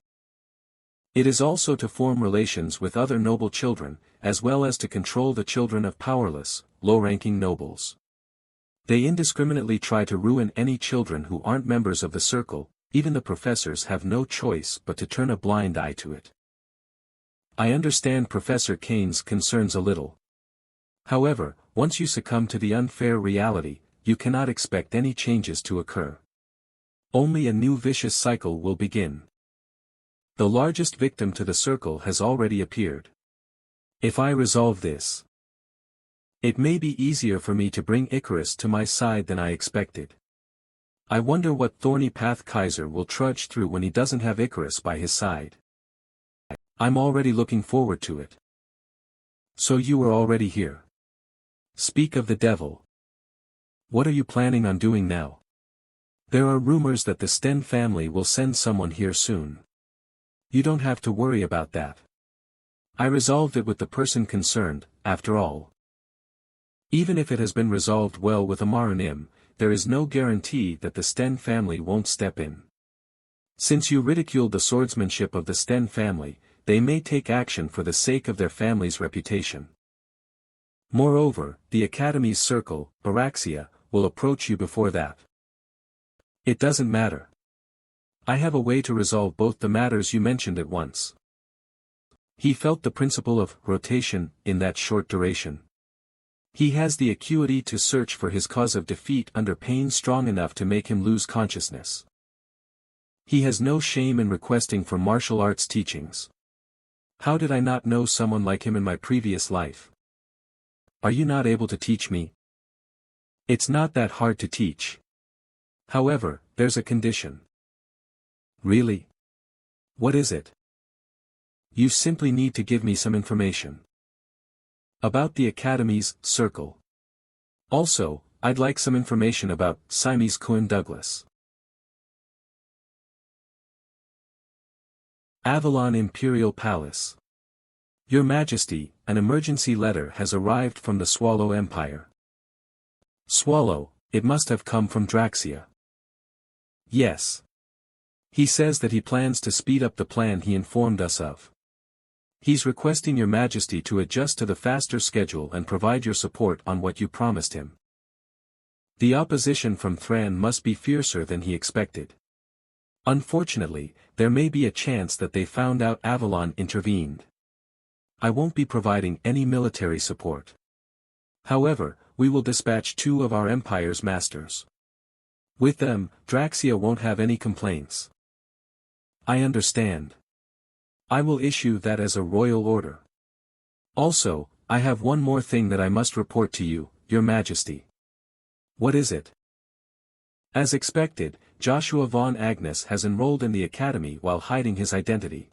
It is also to form relations with other noble children, as well as to control the children of powerless, low-ranking nobles. They indiscriminately try to ruin any children who aren't members of the circle. Even the professors have no choice but to turn a blind eye to it. I understand Professor Kane's concerns a little. However, once you succumb to the unfair reality, you cannot expect any changes to occur. Only a new vicious cycle will begin. The largest victim to the circle has already appeared. If I resolve this, it may be easier for me to bring Icarus to my side than I expected. I wonder what thorny path Kaiser will trudge through when he doesn't have Icarus by his side. I'm already looking forward to it. So you are already here. Speak of the devil. What are you planning on doing now? There are rumors that the Sten family will send someone here soon. You don't have to worry about that. I resolved it with the person concerned, after all. Even if it has been resolved well with Amarunim, there is no guarantee that the Sten family won't step in. Since you ridiculed the swordsmanship of the Sten family, they may take action for the sake of their family's reputation. Moreover, the Academy's circle, Araxia, will approach you before that. It doesn't matter. I have a way to resolve both the matters you mentioned at once. He felt the principle of rotation in that short duration. He has the acuity to search for his cause of defeat under pain strong enough to make him lose consciousness. He has no shame in requesting for martial arts teachings. How did I not know someone like him in my previous life? Are you not able to teach me? It's not that hard to teach. However, there's a condition. Really? What is it? You simply need to give me some information. About the Academy's circle. Also, I'd like some information about Siamese Cohen Douglas. Avalon Imperial Palace. Your Majesty, an emergency letter has arrived from the Swallow Empire. Swallow, it must have come from Draxia. Yes. He says that he plans to speed up the plan he informed us of. He's requesting your Majesty to adjust to the faster schedule and provide your support on what you promised him. The opposition from Thran must be fiercer than he expected. Unfortunately, there may be a chance that they found out Avalon intervened. I won't be providing any military support. However, we will dispatch 2 of our Empire's masters. With them, Draxia won't have any complaints. I understand. I will issue that as a royal order. Also, I have one more thing that I must report to you, Your Majesty. What is it? As expected, Joshua von Agnes has enrolled in the Academy while hiding his identity.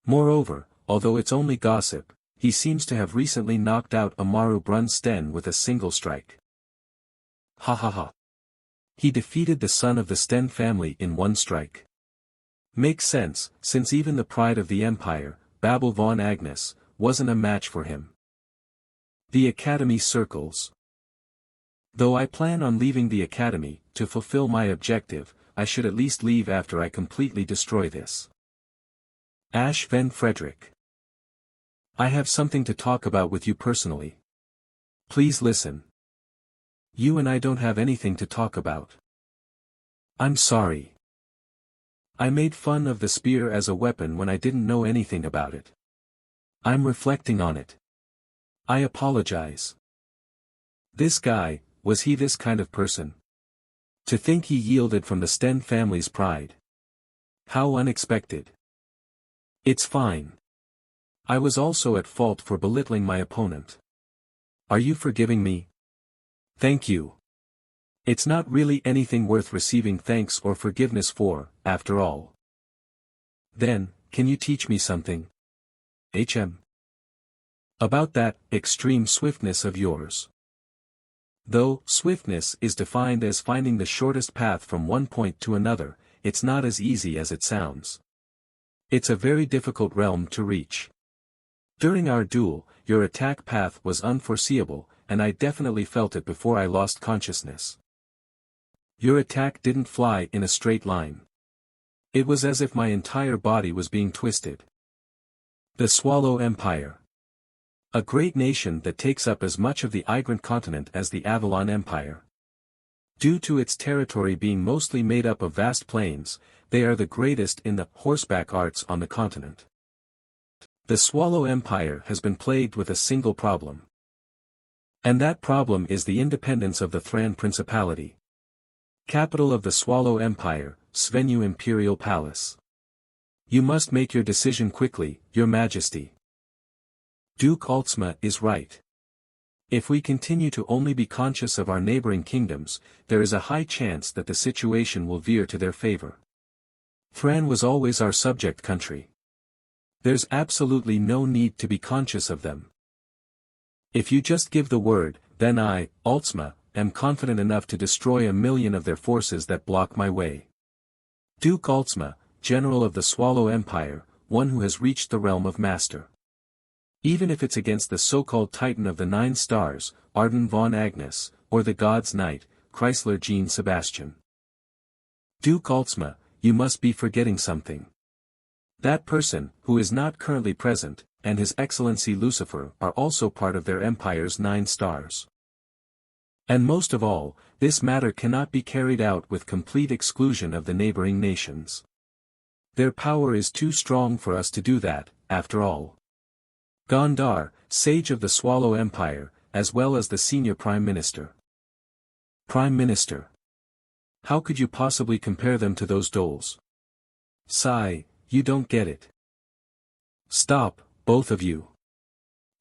Moreover, although it's only gossip, he seems to have recently knocked out Amaru Brun Sten with a single strike. Ha ha ha. He defeated the son of the Sten family in one strike. Makes sense, since even the pride of the Empire, Babel von Agnes, wasn't a match for him. The Academy circles. Though I plan on leaving the Academy, to fulfill my objective, I should at least leave after I completely destroy this. Ash Van Frederick. I have something to talk about with you personally. Please listen. You and I don't have anything to talk about. I'm sorry. I made fun of the spear as a weapon when I didn't know anything about it. I'm reflecting on it. I apologize. This guy, was he this kind of person? To think he yielded from the Sten family's pride. How unexpected. It's fine. I was also at fault for belittling my opponent. Are you forgiving me? Thank you. It's not really anything worth receiving thanks or forgiveness for, after all. Then, can you teach me something? About that extreme swiftness of yours. Though swiftness is defined as finding the shortest path from one point to another, it's not as easy as it sounds. It's a very difficult realm to reach. During our duel, your attack path was unforeseeable, and I definitely felt it before I lost consciousness. Your attack didn't fly in a straight line. It was as if my entire body was being twisted. The Swallow Empire. A great nation that takes up as much of the Igrant continent as the Avalon Empire. Due to its territory being mostly made up of vast plains, they are the greatest in the horseback arts on the continent. The Swallow Empire has been plagued with a single problem. And that problem is the independence of the Thran Principality. Capital of the Swallow Empire, Svenju Imperial Palace. You must make your decision quickly, Your Majesty. Duke Altsma is right. If we continue to only be conscious of our neighboring kingdoms, there is a high chance that the situation will veer to their favor. Thran was always our subject country. There's absolutely no need to be conscious of them. If you just give the word, then I, Altsma, am confident enough to destroy 1,000,000 of their forces that block my way. Duke Altsma, General of the Swallow Empire, one who has reached the realm of Master. Even if it's against the so-called Titan of the 9 stars, Arden von Agnes, or the God's Knight, Chrysler Jean Sebastian. Duke Altsma, you must be forgetting something. That person, who is not currently present, and His Excellency Lucifer are also part of their empire's 9 stars. And most of all, this matter cannot be carried out with complete exclusion of the neighboring nations. Their power is too strong for us to do that, after all. Gondar, sage of the Swallow Empire, as well as the senior Prime Minister. Prime Minister. How could you possibly compare them to those doles? Sigh, you don't get it. Stop, both of you.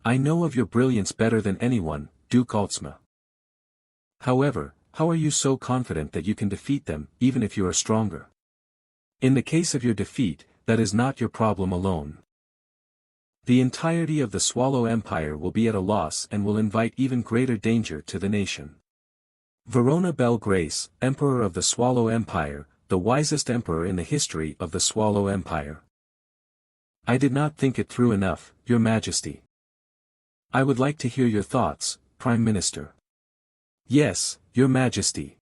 I know of your brilliance better than anyone, Duke Altsma. However, how are you so confident that you can defeat them, even if you are stronger? In the case of your defeat, that is not your problem alone. The entirety of the Swallow Empire will be at a loss and will invite even greater danger to the nation. Verona Bel Grace, Emperor of the Swallow Empire, the wisest emperor in the history of the Swallow Empire. I did not think it through enough, Your Majesty. I would like to hear your thoughts, Prime Minister. Yes, Your Majesty.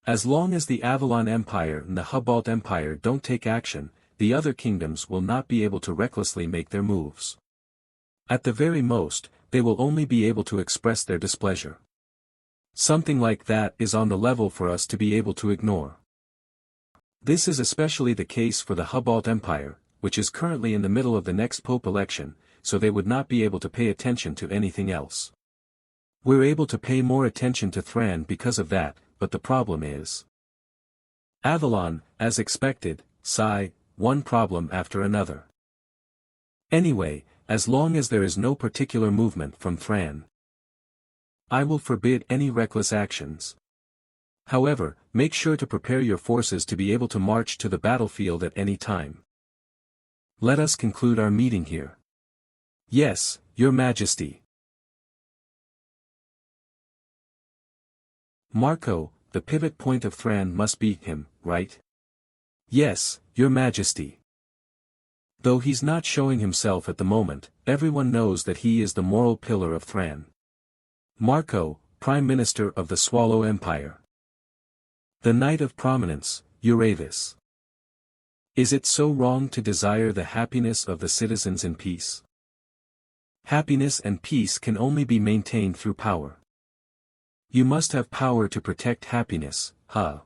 As long as the Avalon Empire and the Hubalt Empire don't take action, the other kingdoms will not be able to recklessly make their moves. At the very most, they will only be able to express their displeasure. Something like that is on the level for us to be able to ignore. This is especially the case for the Hubalt Empire, which is currently in the middle of the next Pope election, so they would not be able to pay attention to anything else. We're able to pay more attention to Thran because of that, but the problem is Avalon, as expected, sigh, one problem after another. Anyway, as long as there is no particular movement from Thran, I will forbid any reckless actions. However, make sure to prepare your forces to be able to march to the battlefield at any time. Let us conclude our meeting here. Yes, Your Majesty. Marco, the pivot point of Thran must be him, right? Yes, Your Majesty. Though he's not showing himself at the moment, everyone knows that he is the moral pillar of Thran. Marco, Prime Minister of the Swallow Empire. The Knight of Prominence, Uravis. Is it so wrong to desire the happiness of the citizens in peace? Happiness and peace can only be maintained through power. You must have power to protect happiness, huh?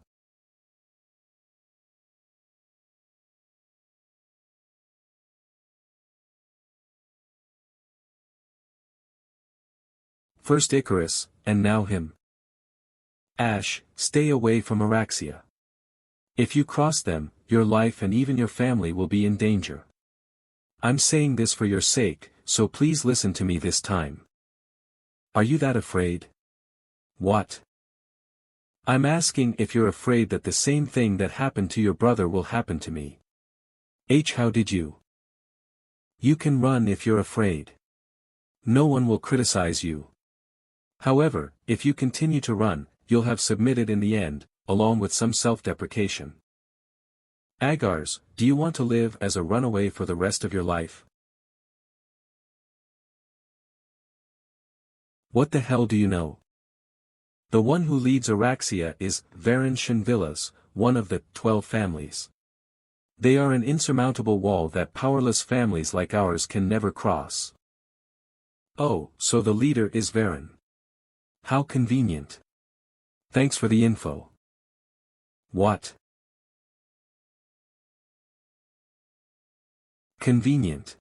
first Icarus, and now him. Ash, stay away from Araxia. If you cross them, your life and even your family will be in danger. I'm saying this for your sake, so please listen to me this time. Are you that afraid? What? I'm asking if you're afraid that the same thing that happened to your brother will happen to me. How did you? You can run if you're afraid. No one will criticize you. However, if you continue to run, you'll have submitted in the end, along with some self-deprecation. Agars, do you want to live as a runaway for the rest of your life? What the hell do you know? The one who leads Araxia is Varen Shinvillas, one of the 12 families. They are an insurmountable wall that powerless families like ours can never cross. Oh, so the leader is Varen. How convenient. Thanks for the info. What? Convenient.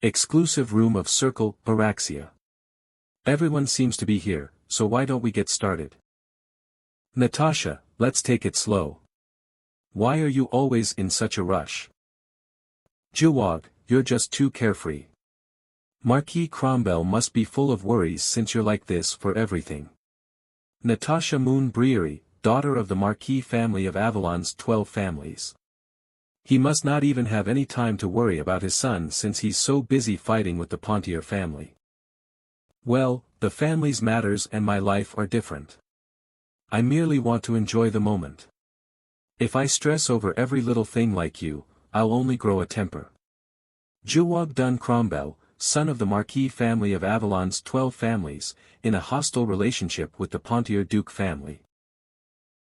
Exclusive room of Circle, Araxia. Everyone seems to be here, so why don't we get started? Natasha, let's take it slow. Why are you always in such a rush? Jawad, you're just too carefree. Marquis Cromwell must be full of worries since you're like this for everything. Natasha Moon Breery, daughter of the Marquis family of Avalon's 12 families. He must not even have any time to worry about his son since he's so busy fighting with the Pontier family. Well, the family's matters and my life are different. I merely want to enjoy the moment. If I stress over every little thing like you, I'll only grow a temper. Jawad Dun Cromwell, son of the Marquis family of Avalon's 12 families, in a hostile relationship with the Pontier Duke family.